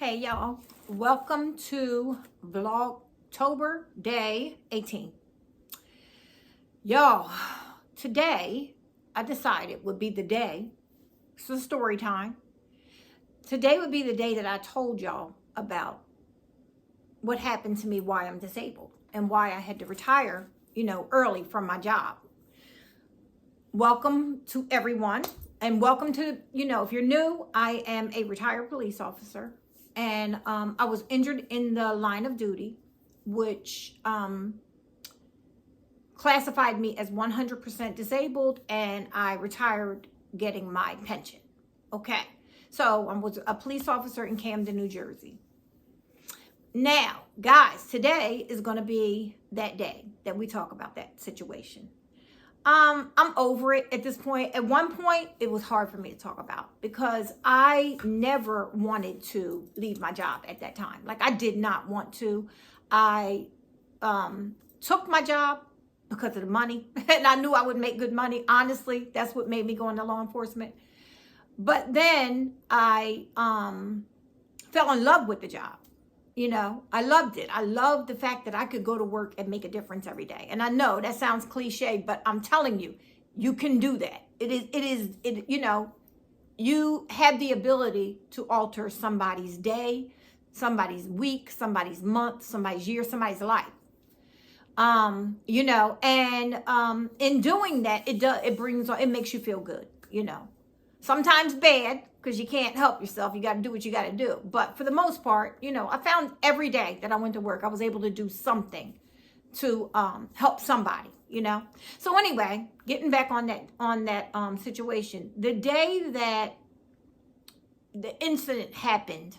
Hey y'all, welcome to Vlogtober day 18. Y'all, today I decided would be the day, it's a story time. Today would be the day that I told y'all about what happened to me, why I'm disabled, and why I had to retire, early from my job. Welcome to everyone, and welcome to, if you're new, I am a retired police officer. And I was injured in the line of duty, which classified me as 100% disabled, and I retired getting my pension. Okay, so I was a police officer in Camden, New Jersey. Now, guys, today is going to be that day that we talk about that situation. I'm over it at this point. At one point, it was hard for me to talk about because I never wanted to leave my job at that time. Like, I did not want to. I took my job because of the money, and I knew I would make good money. Honestly, that's what made me go into law enforcement. But then I fell in love with the job. I loved it. I loved the fact that I could go to work and make a difference every day. And I know that sounds cliche, but I'm telling you, you can do that. You have the ability to alter somebody's day, somebody's week, somebody's month, somebody's year, somebody's life. In doing that, it makes you feel good, Sometimes bad, because you can't help yourself. You got to do what you got to do. But for the most part, I found every day that I went to work, I was able to do something to help somebody, So anyway, getting back on that situation, the day that the incident happened,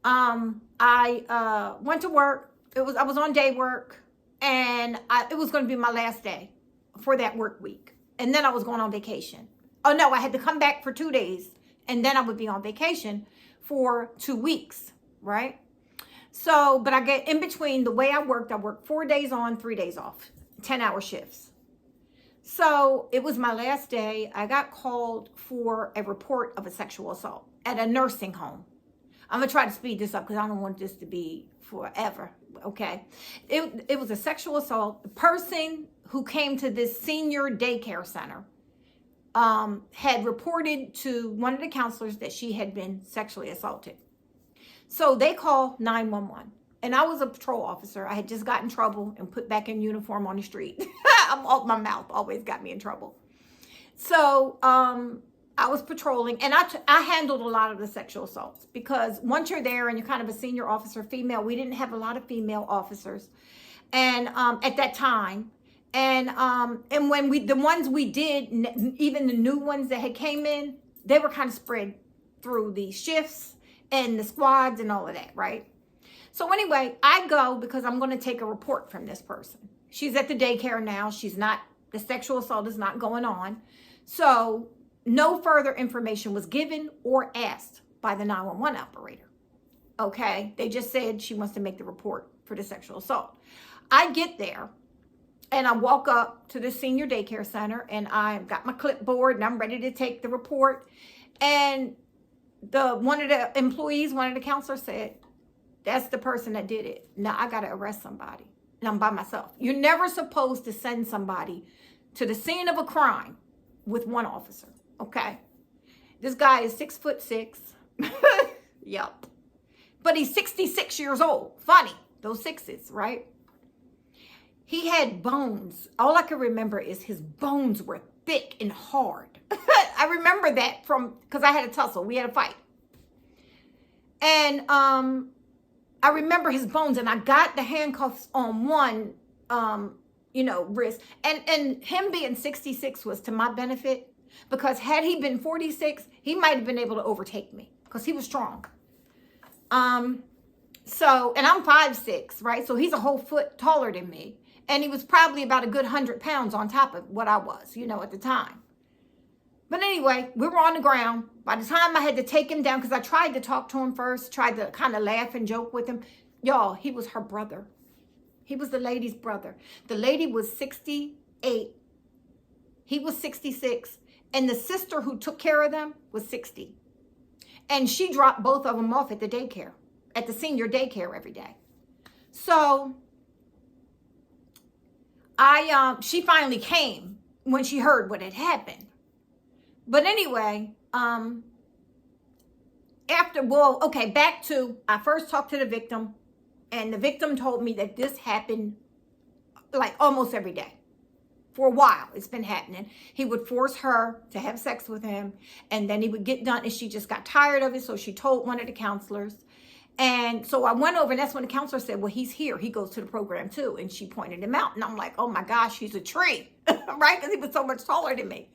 I went to work. I was on day work, and it was going to be my last day for that work week. And then I was going on vacation. Oh no, I had to come back for 2 days, and then I would be on vacation for 2 weeks, right? So, but I get in between the way I worked 4 days on, 3 days off, 10-hour shifts. So it was my last day. I got called for a report of a sexual assault at a nursing home. I'm gonna try to speed this up because I don't want this to be forever, okay? It was a sexual assault. The person who came to this senior daycare center had reported to one of the counselors that she had been sexually assaulted. So they called 911. And I was a patrol officer. I had just got in trouble and put back in uniform on the street. My mouth always got me in trouble. So I was patrolling, and I handled a lot of the sexual assaults because once you're there and you're kind of a senior officer, female, we didn't have a lot of female officers. And at that time, and when the ones we did, even the new ones that had came in, they were kind of spread through the shifts and the squads and all of that, right? So anyway, I go because I'm going to take a report from this person. She's at the daycare now. The sexual assault is not going on. So no further information was given or asked by the 911 operator. Okay, they just said she wants to make the report for the sexual assault. I get there. And I walk up to the senior daycare center, and I've got my clipboard, and I'm ready to take the report. And one of the employees, one of the counselors said, "That's the person that did it. Now I got to arrest somebody, and I'm by myself." You're never supposed to send somebody to the scene of a crime with one officer, okay? This guy is 6'6". Yup. But he's 66 years old. Funny, those sixes, right? He had bones. All I can remember is his bones were thick and hard. I remember that because I had a tussle. We had a fight. And I remember his bones, and I got the handcuffs on one, wrist. And him being 66 was to my benefit, because had he been 46, he might have been able to overtake me because he was strong. And I'm 5'6", right? So he's a whole foot taller than me. And he was probably about a good 100 pounds on top of what I was, at the time. But anyway, we were on the ground. By the time I had to take him down, because I tried to talk to him first, tried to kind of laugh and joke with him. Y'all, he was her brother. He was the lady's brother. The lady was 68. He was 66. And the sister who took care of them was 60. And she dropped both of them off at the daycare, at the senior daycare every day. So she finally came when she heard what had happened. But anyway, back to, I first talked to the victim, and the victim told me that this happened like almost every day. For a while, it's been happening. He would force her to have sex with him, and then he would get done, and she just got tired of it, so she told one of the counselors. And so I went over, and that's when the counselor said, well, he's here. He goes to the program too. And she pointed him out, and I'm like, oh my gosh, he's a tree, right? Because he was so much taller than me.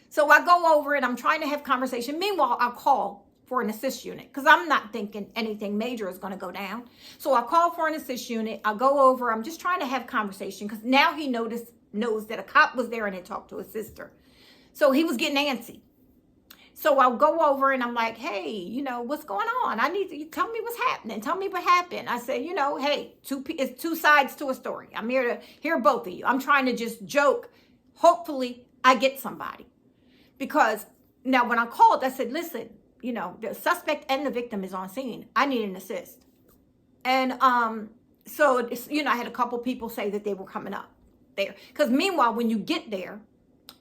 So I go over, and I'm trying to have conversation. Meanwhile, I'll call for an assist unit because I'm not thinking anything major is going to go down. So I call for an assist unit. I'll go over. I'm just trying to have conversation because now he knows that a cop was there and had talked to his sister. So he was getting antsy. So I'll go over and I'm like, hey, you know, what's going on? I need you to tell me what's happening. Tell me what happened. I said, you know, hey, it's two sides to a story. I'm here to hear both of you. I'm trying to just joke. Hopefully I get somebody. Because now when I called, I said, listen, you know, the suspect and the victim is on scene. I need an assist. And so, you know, I had a couple people say that they were coming up there. Because meanwhile, when you get there,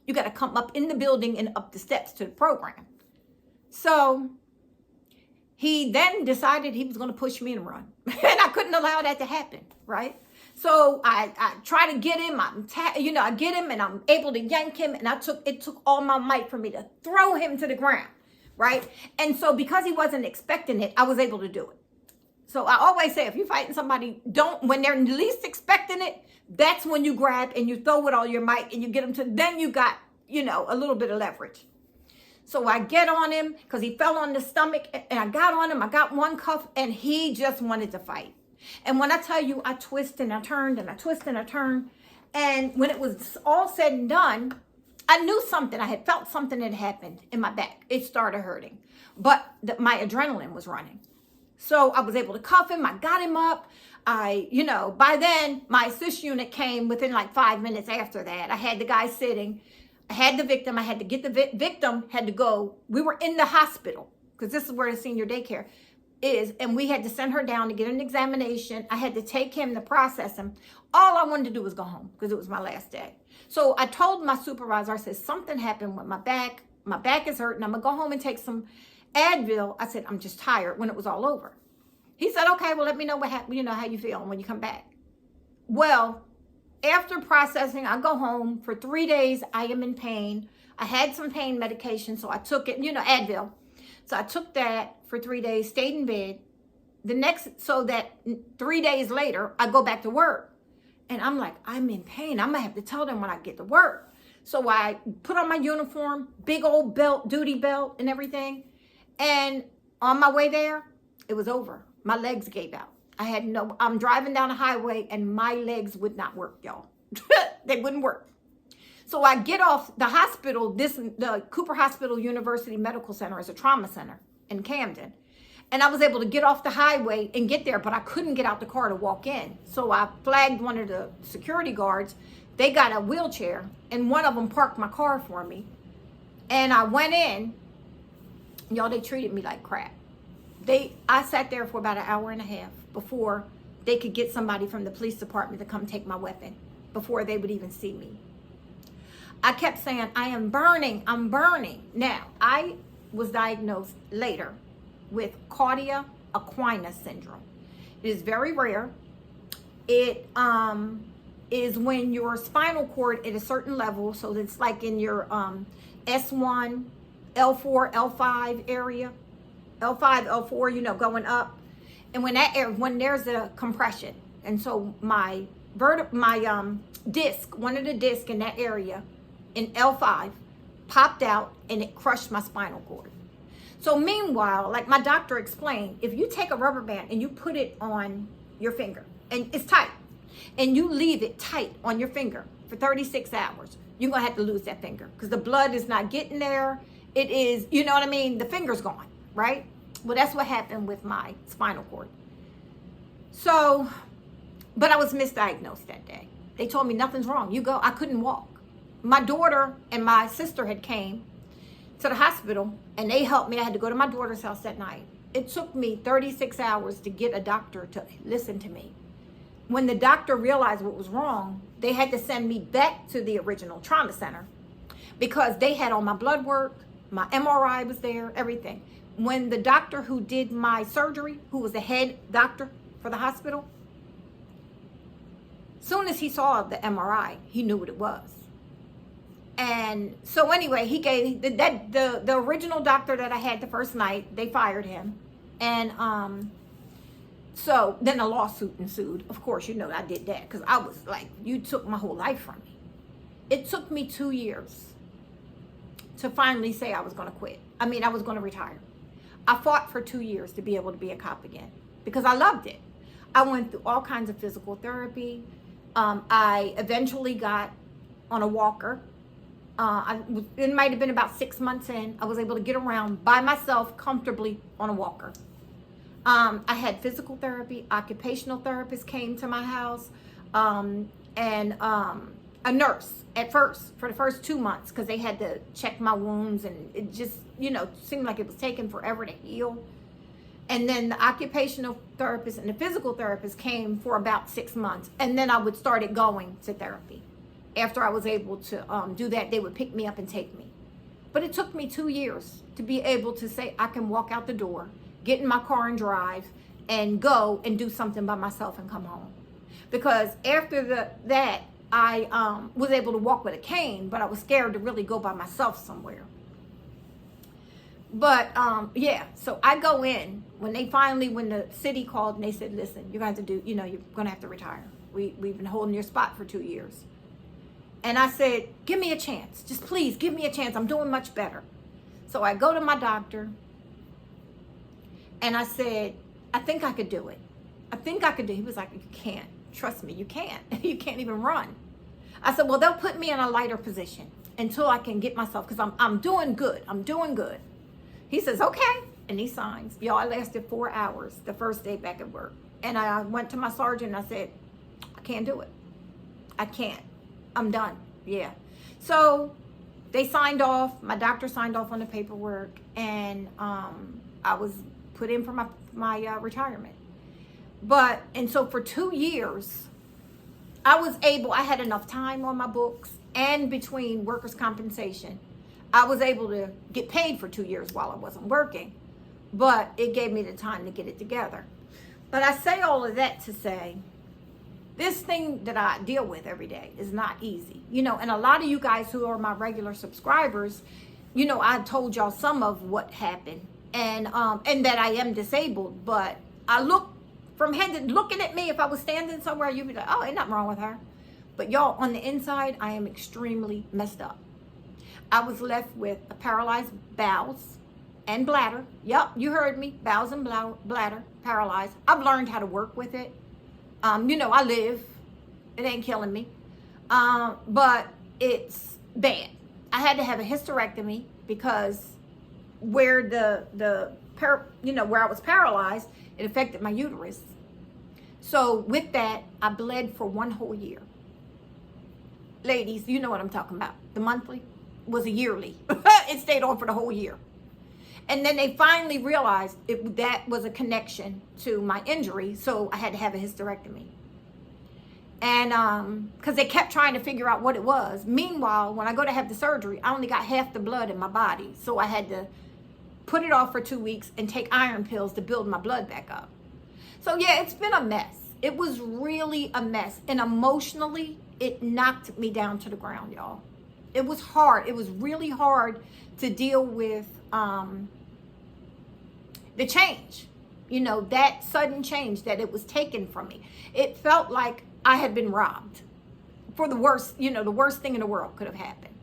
you got to come up in the building and up the steps to the program. So he then decided he was going to push me and run. And I couldn't allow that to happen, right? So I try to get him. I get him and I'm able to yank him. And it took all my might for me to throw him to the ground, right? And so because he wasn't expecting it, I was able to do it. So I always say, if you're fighting somebody, when they're least expecting it, that's when you grab and you throw with all your might and you get them then you got, you know, a little bit of leverage. So I get on him because he fell on the stomach and I got on him. I got one cuff and he just wanted to fight. And when I tell you, I twist and I turned and I twist and I turned. And when it was all said and done, I knew something. I had felt something had happened in my back. It started hurting, but my adrenaline was running. So I was able to cuff him. I got him up. By then my assist unit came within like 5 minutes after that. I had the guy sitting. I had the victim. I had to get the victim had to go. We were in the hospital because this is where the senior daycare is. And we had to send her down to get an examination. I had to take him to process him. All I wanted to do was go home because it was my last day. So I told my supervisor, I said, something happened with my back. My back is hurting. I'm going to go home and take some Advil. I said, I'm just tired when it was all over. He said, okay, well, let me know what happened, you know, how you feel when you come back. Well, after processing, I go home. For 3 days, I am in pain. I had some pain medication, so I took it, Advil. So I took that for 3 days, stayed in bed. So that 3 days later, I go back to work. And I'm like, I'm in pain. I'm going to have to tell them when I get to work. So I put on my uniform, big old belt, duty belt and everything. And on my way there, it was over. My legs gave out. I'm driving down a highway and my legs would not work, y'all. They wouldn't work. So I get off the hospital. The Cooper Hospital University Medical Center is a trauma center in Camden. And I was able to get off the highway and get there, but I couldn't get out the car to walk in. So I flagged one of the security guards. They got a wheelchair and one of them parked my car for me. And I went in. Y'all, they treated me like crap. I sat there for about an hour and a half before they could get somebody from the police department to come take my weapon, before they would even see me. I kept saying, I am burning, I'm burning. Now, I was diagnosed later with Claudia Aquinas syndrome. It is very rare. It is when your spinal cord at a certain level, so it's like in your S1, L4, L5 area, L5, L4, going up. And when there's a compression, and so my disc, one of the discs in that area in L5 popped out and it crushed my spinal cord. So meanwhile, like my doctor explained, if you take a rubber band and you put it on your finger and it's tight and you leave it tight on your finger for 36 hours, you're going to have to lose that finger because the blood is not getting there. It is, you know what I mean? The finger's gone, right? Well, that's what happened with my spinal cord. So, but I was misdiagnosed that day. They told me nothing's wrong. You go. I couldn't walk. My daughter and my sister had came to the hospital, and they helped me. I had to go to my daughter's house that night. It took me 36 hours to get a doctor to listen to me. When the doctor realized what was wrong, they had to send me back to the original trauma center because they had all my blood work, my MRI was there, everything. When the doctor who did my surgery, who was the head doctor for the hospital, soon as he saw the MRI, he knew what it was. And so anyway, he gave the original doctor that I had the first night, they fired him. And so then a lawsuit ensued. Of course, you know I did that because I was like, you took my whole life from me. It took me 2 years to finally say I was going to quit. I mean, I was going to retire. I fought for 2 years to be able to be a cop again because I loved it. I went through all kinds of physical therapy. I eventually got on a walker. It might have been about 6 months in. I was able to get around by myself comfortably on a walker. I had physical therapy. Occupational therapists came to my house, and a nurse at first for the first 2 months because they had to check my wounds, and it just, seemed like it was taking forever to heal. And then the occupational therapist and the physical therapist came for about 6 months, and then I would started going to therapy. After I was able to do that, they would pick me up and take me. But it took me 2 years to be able to say I can walk out the door, get in my car and drive, and go and do something by myself and come home. Because after that, I was able to walk with a cane, but I was scared to really go by myself somewhere. But yeah, so I go in when the city called and they said, listen, you're going to have to you're going to have to retire. We've been holding your spot for 2 years. And I said, give me a chance. Just please give me a chance. I'm doing much better. So I go to my doctor and I said, I think I could do it. I think I could do it. He was like, you can't. Trust me, you can't. You can't even run. I said, well, they'll put me in a lighter position until I can get myself, because I'm doing good. I'm doing good. He says, okay. And he signs. Y'all, I lasted 4 hours the first day back at work. And I went to my sergeant and I said, I can't do it. I can't. I'm done. Yeah. So they signed off. My doctor signed off on the paperwork, and I was put in for my retirement. And so for 2 years, I had enough time on my books, and between workers' compensation, I was able to get paid for 2 years while I wasn't working, but it gave me the time to get it together. But I say all of that to say, this thing that I deal with every day is not easy, and a lot of you guys who are my regular subscribers, I told y'all some of what happened, and that I am disabled, but I look from head to looking at me, if I was standing somewhere, you'd be like, oh, ain't nothing wrong with her. But y'all, on the inside, I am extremely messed up. I was left with a paralyzed bowels and bladder. Yep, you heard me, bowels and bladder, paralyzed. I've learned how to work with it. I live. It ain't killing me. But it's bad. I had to have a hysterectomy because where where I was paralyzed, it affected my uterus. So with that, I bled for 1 whole year. Ladies, you know what I'm talking about. The monthly was a yearly. It stayed on for the whole year. And then they finally realized that was a connection to my injury, so I had to have a hysterectomy. And because they kept trying to figure out what it was. Meanwhile, when I go to have the surgery, I only got half the blood in my body, so I had to put it off for 2 weeks and take iron pills to build my blood back up. So yeah, it's been a mess. It was really a mess. And emotionally, it knocked me down to the ground, y'all. It was hard. It was really hard to deal with the change. That sudden change that it was taken from me. It felt like I had been robbed. For the worst, the worst thing in the world could have happened.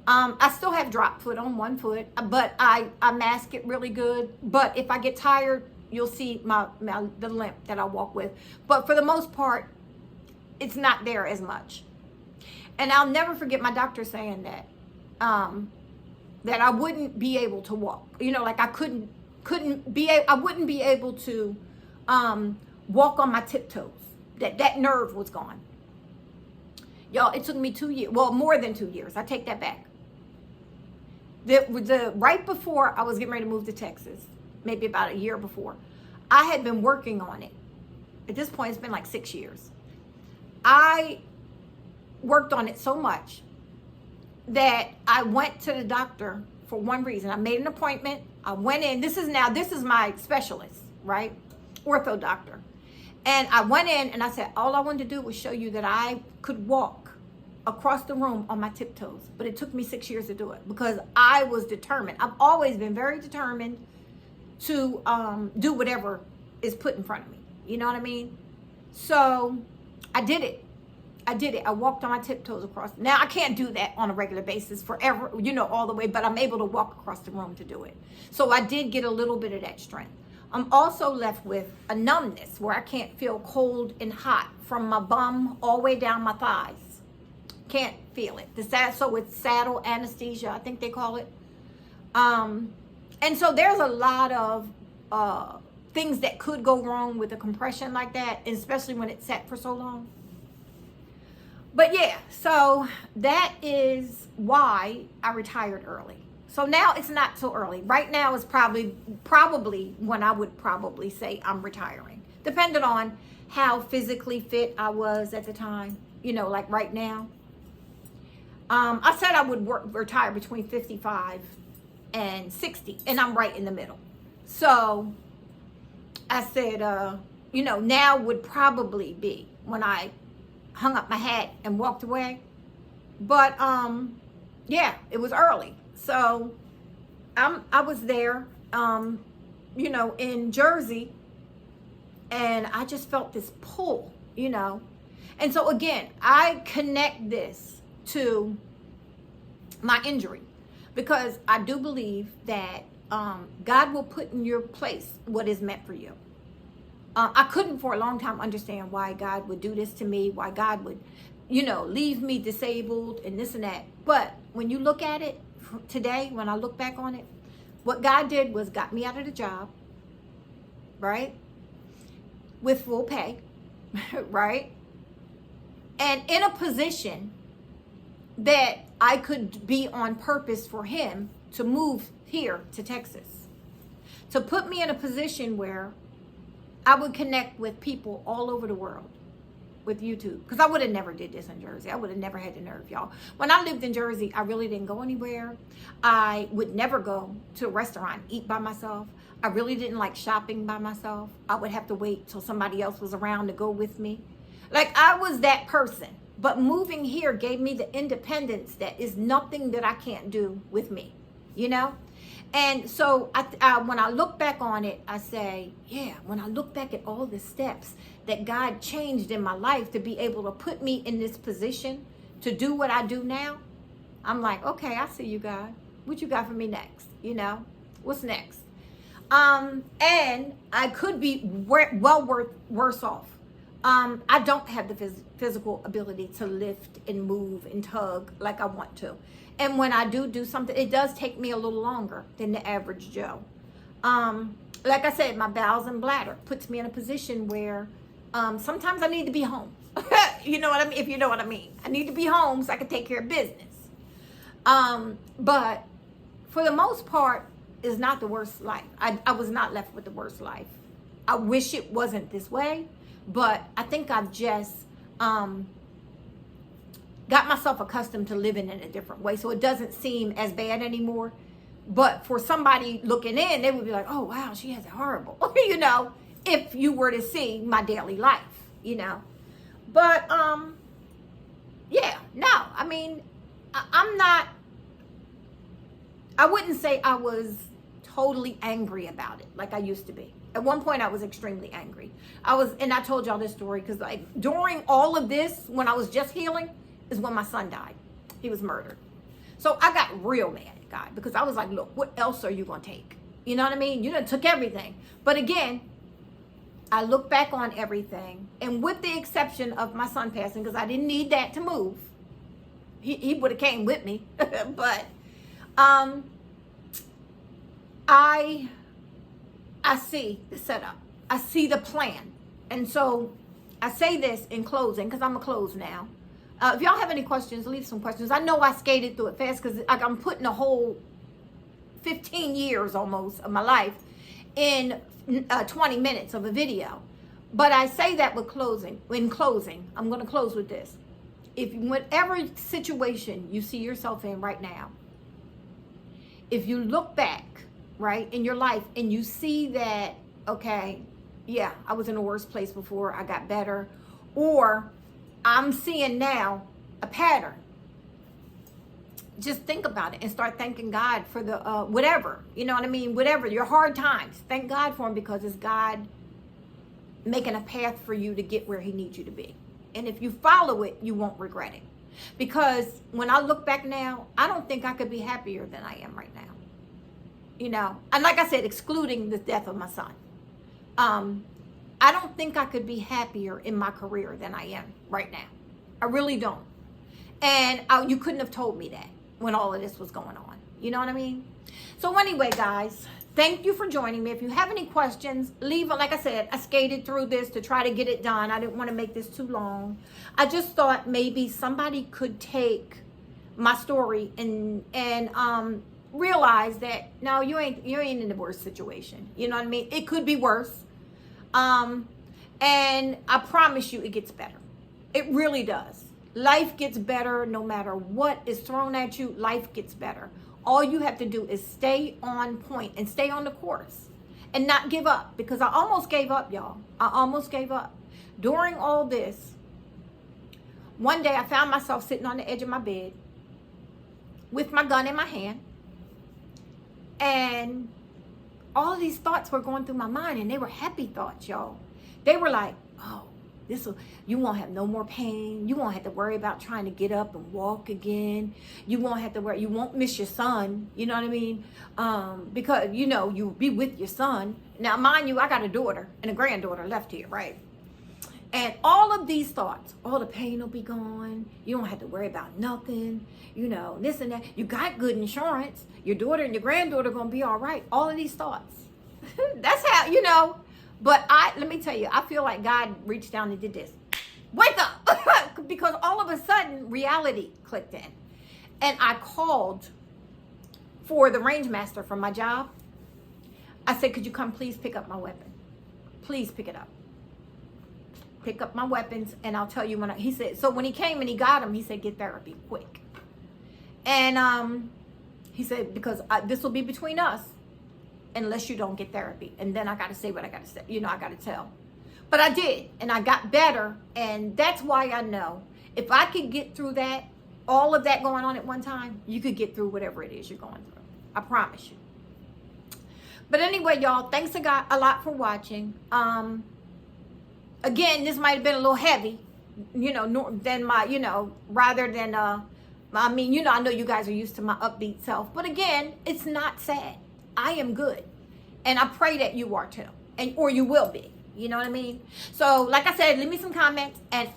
I still have drop foot on 1 foot, but I mask it really good. But if I get tired, you'll see the limp that I walk with. But for the most part, it's not there as much. And I'll never forget my doctor saying that I wouldn't be able to walk. Like I I wouldn't be able to walk on my tiptoes. That nerve was gone. Y'all, it took me 2 years. Well, more than 2 years. I take that back. Right before I was getting ready to move to Texas, maybe about a year before, I had been working on it. At this point, it's been like 6 years. I worked on it so much that I went to the doctor for one reason. I made an appointment. I went in. This is my specialist, right? Ortho doctor. And I went in and I said, all I wanted to do was show you that I could walk across the room on my tiptoes. But it took me 6 years to do it because I was determined. I've always been very determined to do whatever is put in front of me. You know what I mean? So I did it. I walked on my tiptoes across. Now, I can't do that on a regular basis forever, all the way, but I'm able to walk across the room to do it. So I did get a little bit of that strength. I'm also left with a numbness where I can't feel cold and hot from my bum all the way down my thighs. Can't feel it. So it's saddle anesthesia, I think they call it. And so there's a lot of things that could go wrong with a compression like that, especially when it's set for so long. But yeah, so that is why I retired early. So now it's not so early. Right now is probably when I would probably say I'm retiring, depending on how physically fit I was at the time. Like right now. I said I would retire between 55 and 60, and I'm right in the middle. So I said, now would probably be when I hung up my hat and walked away. But yeah, it was early. So I was there, in Jersey, and I just felt this pull, And so again, I connect this to my injury because I do believe that God will put in your place what is meant for you. I couldn't for a long time understand why God would do this to me, why God would, leave me disabled and this and that. But when you look at it today, when I look back on it, what God did was got me out of the job, right? With full pay, right? And in a position that I could be on purpose for him to move here to Texas. To put me in a position where I would connect with people all over the world with YouTube. Because I would have never did this in Jersey. I would have never had the nerve, y'all. When I lived in Jersey, I really didn't go anywhere. I would never go to a restaurant, eat by myself. I really didn't like shopping by myself. I would have to wait till somebody else was around to go with me. Like, I was that person. But moving here gave me the independence that is nothing that I can't do with me, And so when I look back on it, I say, yeah, when I look back at all the steps that God changed in my life to be able to put me in this position to do what I do now, I'm like, okay, I see you, God. What you got for me next? What's next? And I could be worse off. I don't have the physical ability to lift and move and tug like I want to. And when I do something, it does take me a little longer than the average Joe. Like I said, my bowels and bladder puts me in a position where sometimes I need to be home. You know what I mean? If you know what I mean. I need to be home so I can take care of business. But for the most part, it's not the worst life. I was not left with the worst life. I wish it wasn't this way. But I think I've just got myself accustomed to living in a different way. So it doesn't seem as bad anymore. But for somebody looking in, they would be like, oh, wow, she has it horrible. If you were to see my daily life, But, yeah, no. I mean, I wouldn't say I was totally angry about it like I used to be. At one point, I was extremely angry. And I told y'all this story because during all of this, when I was just healing, is when my son died. He was murdered. So I got real mad at God because I was like, look, what else are you going to take? You know what I mean? You done took everything. But again, I look back on everything. And with the exception of my son passing, because I didn't need that to move. He would have came with me. But I see the setup. I see the plan. And so I say this in closing because I'm going to close now. If y'all have any questions, leave some questions. I know I skated through it fast because I'm putting a whole 15 years almost of my life in 20 minutes of a video. But I say that with closing. In closing, I'm going to close with this. If whatever situation you see yourself in right now, if you look back, right, in your life and you see that, okay, yeah, I was in a worse place before, I got better, or I'm seeing now a pattern, just think about it and start thanking God for the whatever, you know what I mean, whatever, your hard times. Thank God for them, because it's God making a path for you to get where he needs you to be. And if you follow it, you won't regret it. Because when I look back now, I don't think I could be happier than I am right now. You know, and like I said, excluding the death of my son, I don't think I could be happier in my career than I am right now. I really don't. And you couldn't have told me that when all of this was going on. You know what I mean? So anyway, guys, thank you for joining me. If you have any questions, leave it. Like I said, I skated through this to try to get it done. I didn't want to make this too long. I just thought maybe somebody could take my story and realize that no, you ain't in the worst situation. You know what I mean? It could be worse. And I promise you it gets better. It really does. Life gets better no matter what is thrown at you. Life gets better. All you have to do is stay on point and stay on the course and not give up, because I almost gave up, y'all. I almost gave up. During all this, one day I found myself sitting on the edge of my bed with my gun in my hand, and all of these thoughts were going through my mind, and they were happy thoughts, y'all. They were like, oh, you won't have no more pain. You won't have to worry about trying to get up and walk again. You won't have to worry. You won't miss your son. You know what I mean? Because, you know, you'll be with your son. Now, mind you, I got a daughter and a granddaughter left here, right? And all of these thoughts, all the pain will be gone. You don't have to worry about nothing. You know, this and that. You got good insurance. Your daughter and your granddaughter are going to be all right. All of these thoughts. That's how, you know. But let me tell you, I feel like God reached down and did this. Wake up! Because all of a sudden, reality clicked in. And I called for the range master from my job. I said, could you come please pick up my weapon? Please pick it up. Pick up my weapons, and I'll tell you when he said, so when he came and he got him, he said, get therapy quick. And he said, because this will be between us unless you don't get therapy. And then I got to say what I got to say. You know, I got to tell. But I did, and I got better. And that's why I know if I could get through that, all of that going on at one time, you could get through whatever it is you're going through. I promise you. But anyway, y'all, thanks a lot for watching. Again, this might have been a little heavy, you know, than my, you know, rather than, I mean, you know, I know you guys are used to my upbeat self. But again, it's not sad. I am good. And I pray that you are too. Or you will be. You know what I mean? So, like I said, leave me some comments and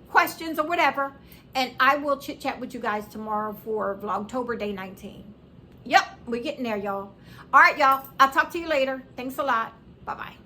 questions or whatever. And I will chit chat with you guys tomorrow for Vlogtober Day 19. Yep, we're getting there, y'all. All right, y'all. I'll talk to you later. Thanks a lot. Bye-bye.